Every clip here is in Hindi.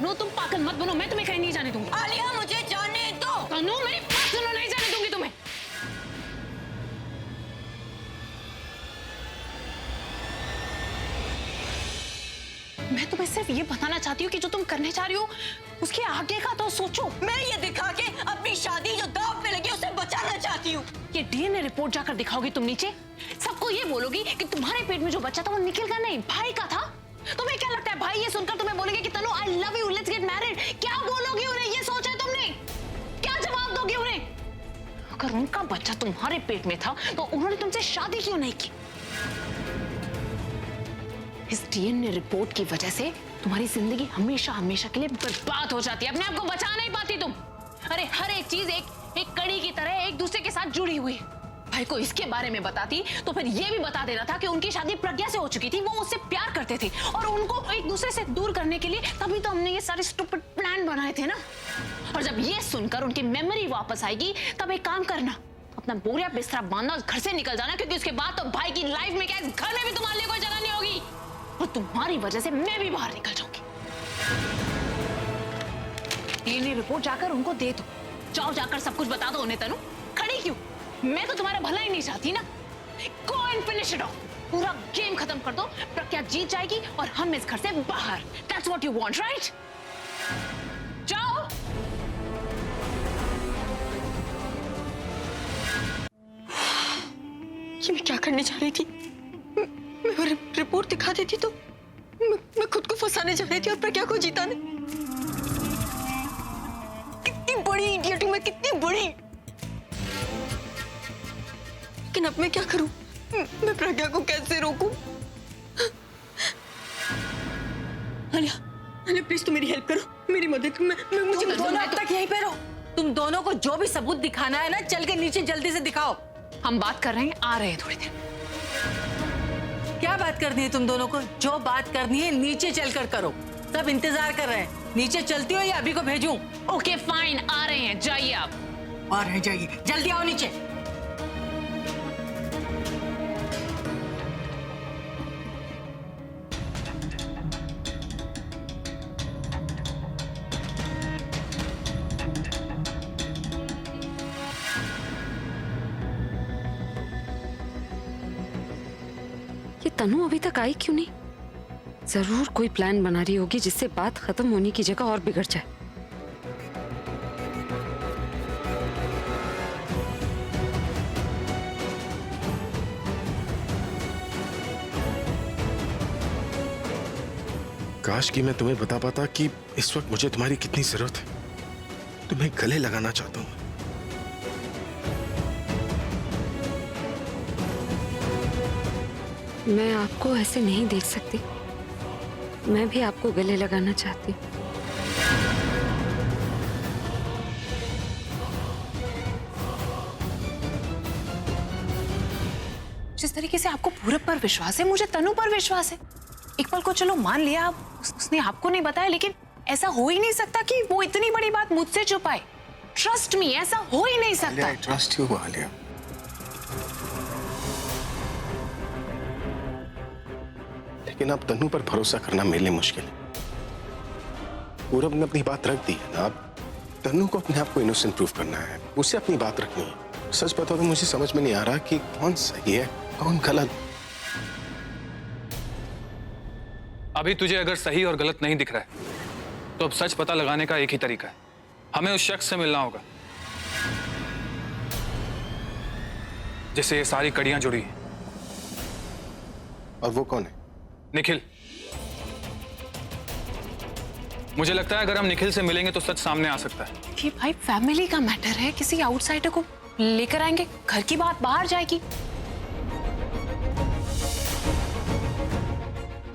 नो तुम पागल मत बनो, मैं तुम्हें कहीं नहीं जाने दूंगी। आलिया मुझे जाने दो। तनु मेरी बात सुनो, नहीं जाने दूंगी तुम्हें। मैं तुम्हें सिर्फ ये बताना चाहती हूँ कि जो तुम करने जा रही हो उसके आगे का तो सोचो। मैं ये दिखा के अपनी शादी जो दांव पे लगी उसे बचाना चाहती हूँ। ये डीएनए रिपोर्ट जाकर दिखाओगी तुम नीचे, सबको ये बोलोगी कि तुम्हारे पेट में जो बच्चा था वो निखिल का नहीं भाई का था। तुम्हें क्या लगता है भाई ये सुनकर तुम्हें बोलेंगे कि Tanu I love you, let's get married? क्या बोलोगी उन्हें, ये सोचा है तुमने? क्या जवाब दोगी उन्हें? अगर उनका बच्चा तुम्हारे पेट में था तो उन्होंने तुमसे शादी क्यों नहीं की? इस डीएनए रिपोर्ट की वजह से तुम्हारी जिंदगी हमेशा हमेशा के लिए बर्बाद हो जाती है। अपने आप को बचा नहीं पाती तुम। अरे हर एक चीज एक कड़ी की तरह एक दूसरे के साथ जुड़ी हुई है। भाई को इसके बारे में बताती तो फिर ये भी बता देना था कि उनकी शादी प्रज्ञा से हो चुकी थी, वो उससे प्यार करते थे और उनको एक दूसरे से दूर करने के लिए तभी तो हमने ये सारे स्टूपिड प्लान बनाए थे ना। और जब ये सुनकर उनकी मेमोरी वापस आएगी तब एक काम करना, अपना बोरिया बिस्तरा बांधना घर से निकल जाना, क्योंकि उसके बाद तो भाई की लाइफ में क्या है, घर में भी तुम्हारे लिए कोई जगह नहीं होगी और तुम्हारी वजह से मैं भी बाहर निकल जाऊंगी। डीएनए रिपोर्ट जाकर उनको दे दो, जाओ जाकर सब कुछ बता दो उन्हें। तनु खड़ी क्यों? मैं तो तुम्हारा भला ही नहीं चाहती ना। Go and finish it of, पूरा गेम खत्म कर दो। प्रज्ञा जीत जाएगी और हम इस घर से बाहर। That's what you want, right? जाओ। ये मैं क्या करने जा रही थी? मैं रिपोर्ट दिखा देती तो मैं खुद को फंसाने जा रही थी और प्रज्ञा को जीताने। कितनी बड़ी इडियट हूं मैं, कितनी बड़ी। लेकिन अब मैं क्या करूं? मैं प्रज्ञा को कैसे रोकूं? आलिया, आलिया प्लीज तुम मेरी हेल्प करो, मेरी मदद करो। मुझे तुम दोनों अब तक यहीं पे रहो। तुम दोनों को जो भी सबूत दिखाना है ना, चल के नीचे जल्दी से दिखाओ। हम बात कर रहे हैं, आ रहे हैं थोड़ी देर। क्या बात करनी है तुम दोनों को? जो बात करनी है नीचे चलकर करो, सब इंतजार कर रहे हैं। नीचे चलती हो या अभी को भेजूं? ओके फाइन, आ रहे हैं, जाइए आप। और है जाइए, जल्दी आओ नीचे। ये तनु अभी तक आई क्यों नहीं? जरूर कोई प्लान बना रही होगी जिससे बात खत्म होने की जगह और बिगड़ जाए। काश कि मैं तुम्हें बता पाता कि इस वक्त मुझे तुम्हारी कितनी जरूरत है। तुम्हें गले लगाना चाहता हूं। मैं आपको ऐसे नहीं देख सकती। मैं भी आपको गले लगाना चाहती हूँ। जिस तरीके से आपको पूरब पर विश्वास है, मुझे तनु पर विश्वास है। एक पल को चलो मान लिया उसने आपको नहीं बताया, लेकिन ऐसा हो ही नहीं सकता कि वो इतनी बड़ी बात मुझसे छुपाए। ट्रस्ट मी, ऐसा हो ही नहीं सकता। I trust you Alia. लेकिन अब तनु पर भरोसा करना मेरे लिए मुश्किल है। पूरब ने अपनी बात रख दी है ना, अब तनु को अपने आप को इनोसेंट प्रूव करना है, उसे अपनी बात रखनी है। सच बताओ तो मुझे समझ में नहीं आ रहा कि कौन सही है कौन गलत। अभी तुझे अगर सही और गलत नहीं दिख रहा है तो अब सच पता लगाने का एक ही तरीका है, हमें उस शख्स से मिलना होगा जिससे ये सारी कड़ियां जुड़ी हैं। और वो कौन है? निखिल। मुझे लगता है अगर हम निखिल से मिलेंगे तो सच सामने आ सकता है। ये भाई फैमिली का मैटर है, किसी आउटसाइडर को लेकर आएंगे, घर की बात बाहर जाएगी।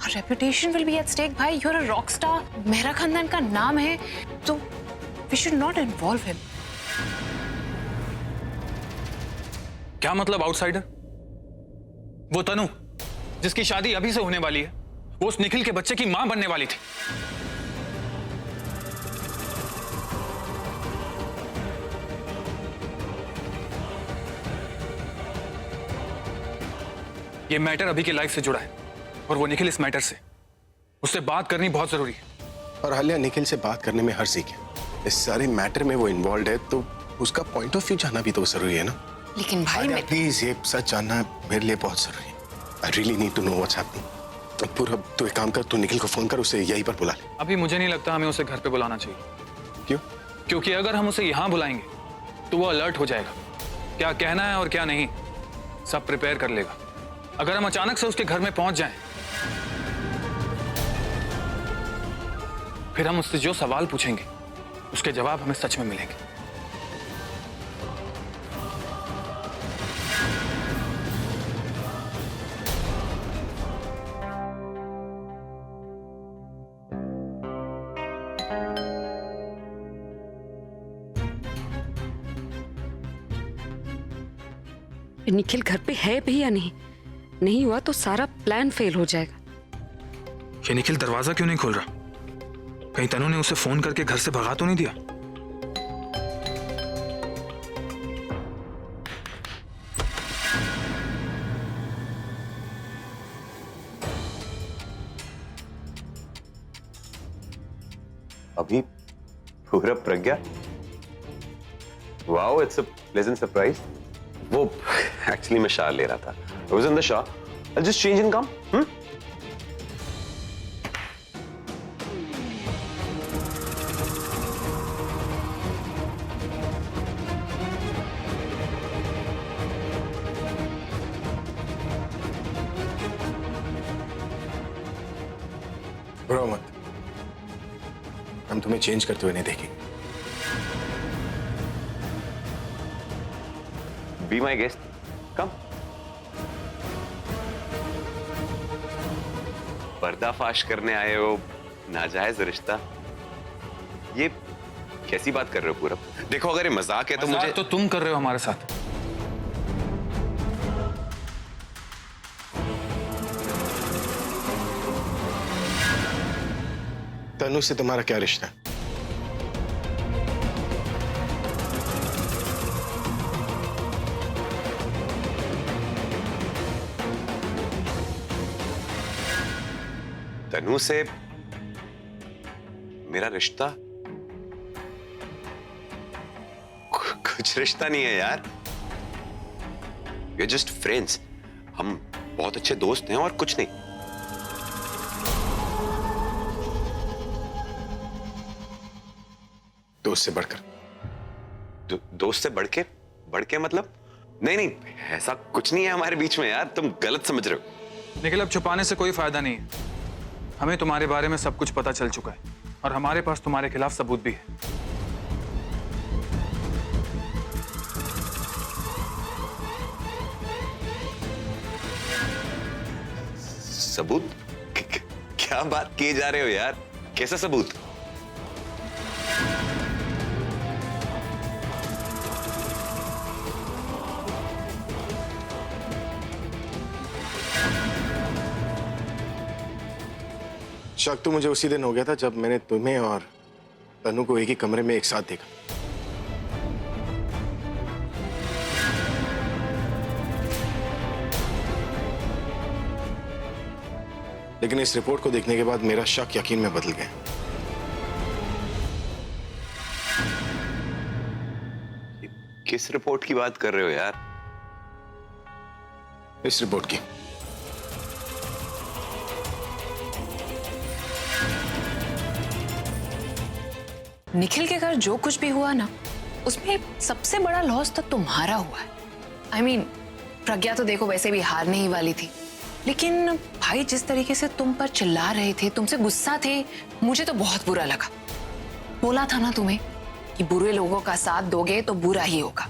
Reputation will be at stake. भाई you are a rock star, Mehra खानदान का नाम है, तो we should not involve him. क्या मतलब आउटसाइडर? वो तनु जिसकी शादी अभी से होने वाली है, वो उस निखिल के बच्चे की मां बनने वाली थी। ये मैटर अभी की लाइफ से जुड़ा है और वो निखिल इस मैटर से, उससे बात करनी बहुत जरूरी है। और आलिया निखिल से बात करने में हर्जी क्या? इस सारे मैटर में वो इन्वॉल्व है तो उसका पॉइंट ऑफ व्यू जानना भी तो जरूरी है ना। लेकिन भाई मैं प्लीज ये सच जानना मेरे लिए बहुत जरूरी है। I really need to know what's happening. पूरा तो एक काम कर, तू निखिल को फोन कर, उसे यहीं पर बुला ले। अभी मुझे नहीं लगता हमें उसे घर पे बुलाना चाहिए। क्यों? क्योंकि अगर हम उसे यहाँ बुलाएंगे तो वो अलर्ट हो जाएगा, क्या कहना है और क्या नहीं सब प्रिपेयर कर लेगा। अगर हम अचानक से उसके घर में पहुंच जाएं, फिर हम उससे जो सवाल पूछेंगे उसके जवाब हमें सच में मिलेंगे। निखिल घर पे है भी या नहीं? नहीं हुआ तो सारा प्लान फेल हो जाएगा। ये निखिल दरवाजा क्यों नहीं खोल रहा? कहीं तनु ने उसे फोन करके घर से भगा तो नहीं दिया? अभी पूरा Pragya, wow it's a pleasant surprise. वो एक्चुअली मैं शार ले रहा था। I was in the shower. I'll just change and come. बुरा मत, हम तुम्हें चेंज करते हुए नहीं देखेंगे। Be my guest. Come. पर्दाफाश करने आए हो नाजायज रिश्ता, ये कैसी बात कर रहे हो पूरब? देखो अगर ये मजाक है तो मुझे तो तुम कर रहे हो हमारे साथ। तनु से तुम्हारा क्या रिश्ता है? तनु से मेरा रिश्ता कुछ रिश्ता नहीं है यार। We are just friends. हम बहुत अच्छे दोस्त हैं और कुछ नहीं। दोस्त से बढ़कर? दोस्त से बढ़ के मतलब? नहीं नहीं, ऐसा कुछ नहीं है हमारे बीच में यार, तुम गलत समझ रहे हो। निखिल अब छुपाने से कोई फायदा नहीं है। हमें तुम्हारे बारे में सब कुछ पता चल चुका है और हमारे पास तुम्हारे खिलाफ सबूत भी है। सबूत? क्या बात किए जा रहे हो यार? कैसा सबूत? शक तो मुझे उसी दिन हो गया था जब मैंने तुम्हें और तनु को एक ही कमरे में एक साथ देखा। लेकिन इस रिपोर्ट को देखने के बाद मेरा शक यकीन में बदल गया। किस रिपोर्ट की बात कर रहे हो यार? इस रिपोर्ट की। निखिल के घर जो कुछ भी हुआ ना, उसमें सबसे बड़ा लॉस तो तुम्हारा हुआ है। I mean, प्रज्ञा तो देखो वैसे भी हारने ही वाली थी, लेकिन भाई जिस तरीके से तुम पर चिल्ला रहे थे, तुमसे गुस्सा थे, मुझे तो बहुत बुरा लगा। बोला था ना तुम्हें कि बुरे लोगों का साथ दोगे तो बुरा ही होगा।